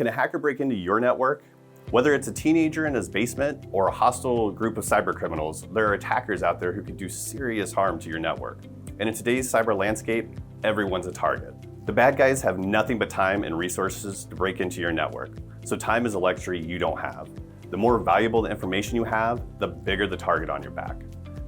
Can a hacker break into your network? Whether it's a teenager in his basement or a hostile group of cyber criminals, there are attackers out there who can do serious harm to your network. And in today's cyber landscape, everyone's a target. The bad guys have nothing but time and resources to break into your network, so time is a luxury you don't have. The more valuable the information you have, the bigger the target on your back.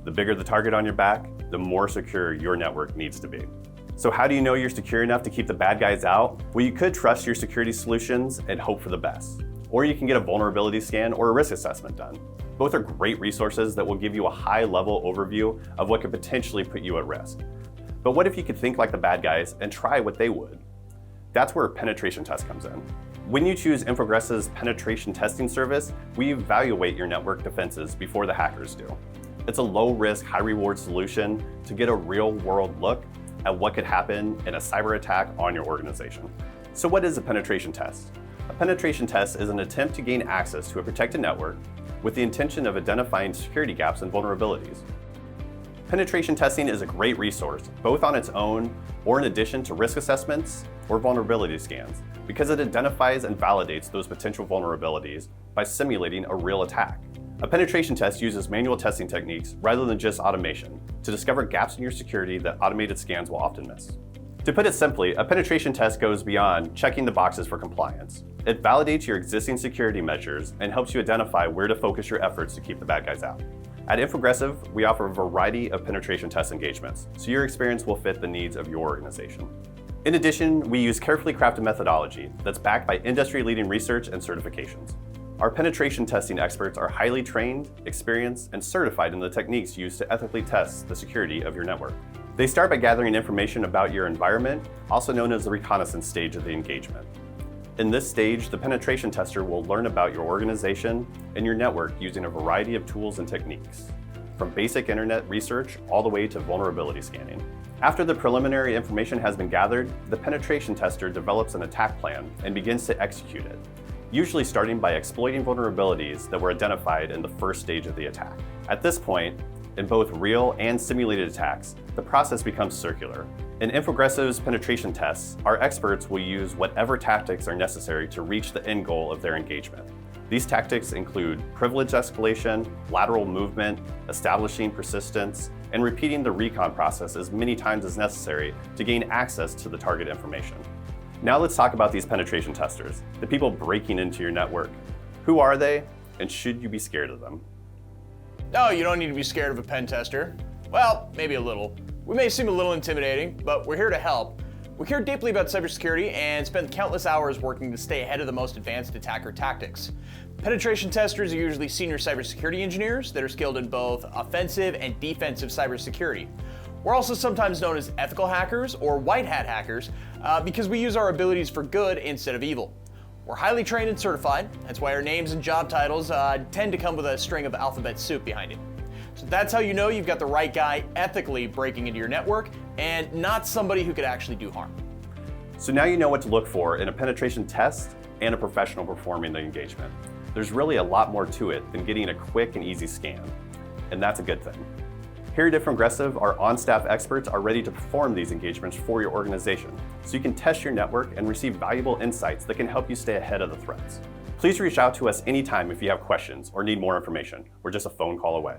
The bigger the target on your back, the more secure your network needs to be. So how do you know you're secure enough to keep the bad guys out? Well, you could trust your security solutions and hope for the best. Or you can get a vulnerability scan or a risk assessment done. Both are great resources that will give you a high-level overview of what could potentially put you at risk. But what if you could think like the bad guys and try what they would? That's where a penetration test comes in. When you choose Infogressive's penetration testing service, we evaluate your network defenses before the hackers do. It's a low-risk, high-reward solution to get a real-world look at what could happen in a cyber attack on your organization. So what is a penetration test? A penetration test is an attempt to gain access to a protected network with the intention of identifying security gaps and vulnerabilities. Penetration testing is a great resource, both on its own or in addition to risk assessments or vulnerability scans, because it identifies and validates those potential vulnerabilities by simulating a real attack. A penetration test uses manual testing techniques rather than just automation to discover gaps in your security that automated scans will often miss. To put it simply, a penetration test goes beyond checking the boxes for compliance. It validates your existing security measures and helps you identify where to focus your efforts to keep the bad guys out. At Infogressive, we offer a variety of penetration test engagements, so your experience will fit the needs of your organization. In addition, we use carefully crafted methodology that's backed by industry-leading research and certifications. Our penetration testing experts are highly trained, experienced, and certified in the techniques used to ethically test the security of your network. They start by gathering information about your environment, also known as the reconnaissance stage of the engagement. In this stage, the penetration tester will learn about your organization and your network using a variety of tools and techniques, from basic internet research all the way to vulnerability scanning. After the preliminary information has been gathered, the penetration tester develops an attack plan and begins to execute it, usually starting by exploiting vulnerabilities that were identified in the first stage of the attack. At this point, in both real and simulated attacks, the process becomes circular. In Infogressive's penetration tests, our experts will use whatever tactics are necessary to reach the end goal of their engagement. These tactics include privilege escalation, lateral movement, establishing persistence, and repeating the recon process as many times as necessary to gain access to the target information. Now let's talk about these penetration testers, the people breaking into your network. Who are they, and should you be scared of them? No, you don't need to be scared of a pen tester. Well, maybe a little. We may seem a little intimidating, but we're here to help. We care deeply about cybersecurity and spend countless hours working to stay ahead of the most advanced attacker tactics. Penetration testers are usually senior cybersecurity engineers that are skilled in both offensive and defensive cybersecurity. We're also sometimes known as ethical hackers or white hat hackers because we use our abilities for good instead of evil. We're highly trained and certified, that's why our names and job titles tend to come with a string of alphabet soup behind it. So that's how you know you've got the right guy ethically breaking into your network and not somebody who could actually do harm. So now you know what to look for in a penetration test and a professional performing the engagement. There's really a lot more to it than getting a quick and easy scan, and that's a good thing. Here at Infogressive, our on-staff experts are ready to perform these engagements for your organization, so you can test your network and receive valuable insights that can help you stay ahead of the threats. Please reach out to us anytime if you have questions or need more information. We're just a phone call away.